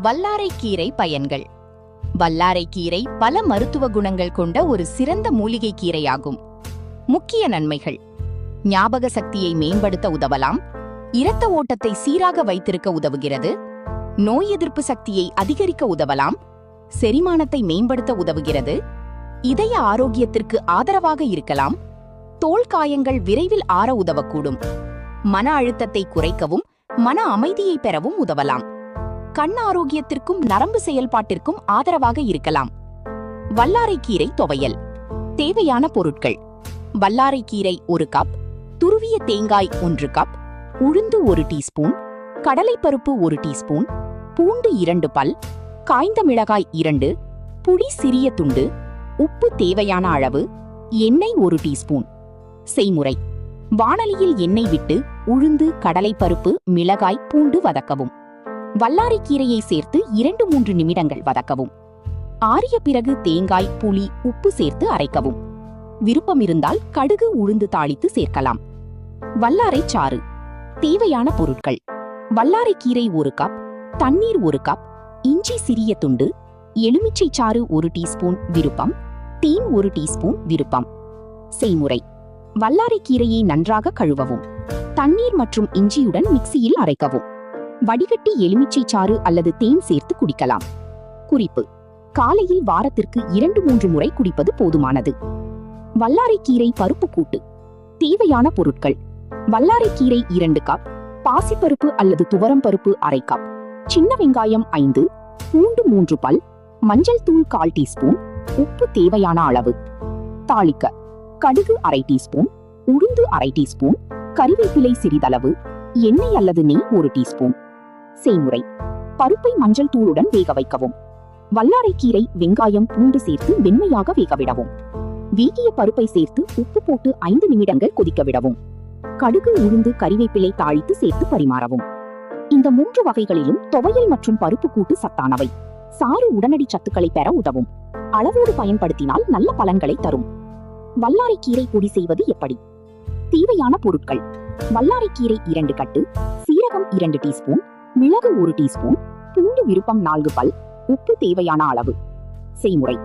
வல்லாரைக்கீரை பயன்கள். வல்லாரைக்கீரை பல மருத்துவ குணங்கள் கொண்ட ஒரு சிறந்த மூலிகை கீரையாகும். முக்கிய நன்மைகள்: ஞாபக சக்தியை மேம்படுத்த உதவலாம், இரத்த ஓட்டத்தை சீராக வைத்திருக்க உதவுகிறது, நோய் எதிர்ப்பு சக்தியை அதிகரிக்க உதவலாம், செரிமானத்தை மேம்படுத்த உதவுகிறது, இதய ஆரோக்கியத்திற்கு ஆதரவாக இருக்கலாம், தோல் காயங்கள் விரைவில் ஆற உதவக்கூடும், மன அழுத்தத்தை குறைக்கவும் மன அமைதியை பெறவும் உதவலாம், கண் ஆரோக்கியத்திற்கும் நரம்பு செயல்பாட்டிற்கும் ஆதரவாக இருக்கலாம். வல்லாரைக்கீரை துவையல். தேவையான பொருட்கள்: வல்லாரைக்கீரை 1 கப், துருவிய தேங்காய் 1 கப், உளுந்து 1 டீஸ்பூன், கடலைப்பருப்பு 1 டீஸ்பூன், பூண்டு 2 பல், காய்ந்த மிளகாய் 2, புளி சிறிய துண்டு, உப்பு தேவையான அளவு, எண்ணெய் 1 டீஸ்பூன். செய்முறை: வாணலியில் எண்ணெய் விட்டு உளுந்து, கடலைப்பருப்பு, மிளகாய், பூண்டு வதக்கவும். வல்லாரைக்கீரையை சேர்த்து 2-3 நிமிடங்கள் வதக்கவும். ஆறிய பிறகு தேங்காய், புளி, உப்பு சேர்த்து அரைக்கவும். விருப்பம் இருந்தால் கடுகு, உளுந்து தாளித்து சேர்க்கலாம். வல்லாரை சாறு. தேவையான பொருட்கள்: வல்லாரைக்கீரை 1 கப், தண்ணீர் 1 கப், இஞ்சி சிறிய துண்டு, எலுமிச்சை சாறு 1 டீஸ்பூன் விருப்பம், தேன் 1 டீஸ்பூன் விருப்பம். செய்முறை: வல்லாரைக்கீரையை நன்றாக கழுவவும். தண்ணீர் மற்றும் இஞ்சியுடன் மிக்சியில் அரைக்கவும். வடிகட்டி எலுமிச்சை சாறு அல்லது தேன் சேர்த்து குடிக்கலாம். குறிப்பு: காலையில் வாரத்திற்கு 2-3 முறை குடிப்பது போதுமானது. வல்லாரைக்கீரை பருப்பு கூட்டு. தேவையான பொருட்கள்: வல்லாரைக்கீரை 2 கப், பாசிப்பருப்பு அல்லது துவரம் பருப்பு 1/2 கப், சின்ன வெங்காயம் 5, பூண்டு 3 பல், மஞ்சள் தூள் 1/4 டீஸ்பூன், உப்பு தேவையான அளவு. தாளிக்க: கடுகு 1/2 டீஸ்பூன், உளுந்து 1/2 டீஸ்பூன், கறிவேப்பிலை சிறிதளவு, எண்ணெய் அல்லது நெய் 1 டீஸ்பூன். செய்முறை: பருப்பை மஞ்சள் தூளுடன் வேக வைக்கவும். வல்லாரைக்கீரை, வெங்காயம், பூண்டு சேர்த்து வெண்மையாக வேகவிடவும். வேகிய பருப்பை சேர்த்து உப்பு போட்டு 5 நிமிடங்கள் கொதிக்க விடவும். கடுகு, உளுந்து, கறிவேப்பிலை தாளித்து சேர்த்து பரிமாறவும். இந்த 3 வகைகளிலும் துவையல் மற்றும் பருப்பு கூட்டு சத்தானவை. சாறு உடனடி சத்துக்களை பெற உதவும். அளவோடு பயன்படுத்தினால் நல்ல பலன்களை தரும். வல்லாரைக்கீரை பொடி செய்வது எப்படி? தேவையான பொருட்கள்: வல்லாரைக்கீரை 2 கட்டு, சீரகம் 2 டீஸ்பூன், மிளகு 1 டீஸ்பூன், பூண்டு விருப்பம் 4 பல், உப்பு தேவையான அளவு. செய்முறை: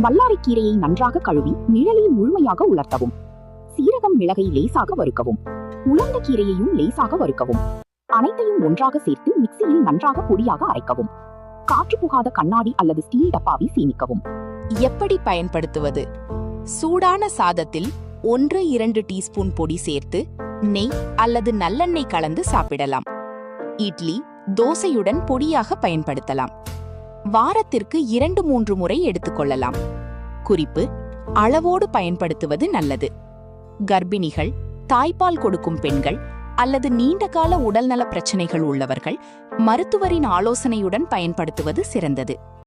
வல்லாரைக்கீரையை நன்றாக கழுவி நிழலில் முழுமையாக உலர்த்தவும். சீரகம், மிளகை லேசாக வறுக்கவும். உலர்ந்த கீரையையும் லேசாக வறுக்கவும். அனைத்தையும் ஒன்றாக சேர்த்து மிக்சியில் நன்றாக பொடியாக அரைக்கவும். காற்று புகாத கண்ணாடி அல்லது ஸ்டீல் டப்பாவில் சேமிக்கவும். எப்படி பயன்படுத்துவது? சூடான சாதத்தில் 1-2 டீஸ்பூன் பொடி சேர்த்து நெய் அல்லது நல்லெண்ணெய் கலந்து சாப்பிடலாம். இட்லி, தோசையுடன் பொடியாக பயன்படுத்தலாம். வாரத்திற்கு 2-3 முறை எடுத்துக்கொள்ளலாம். குறிப்பு: அளவோடு பயன்படுத்துவது நல்லது. கர்ப்பிணிகள், தாய்ப்பால் கொடுக்கும் பெண்கள் அல்லது நீண்டகால உடல்நல பிரச்சனைகள் உள்ளவர்கள் மருத்துவரின் ஆலோசனையுடன் பயன்படுத்துவது சிறந்தது.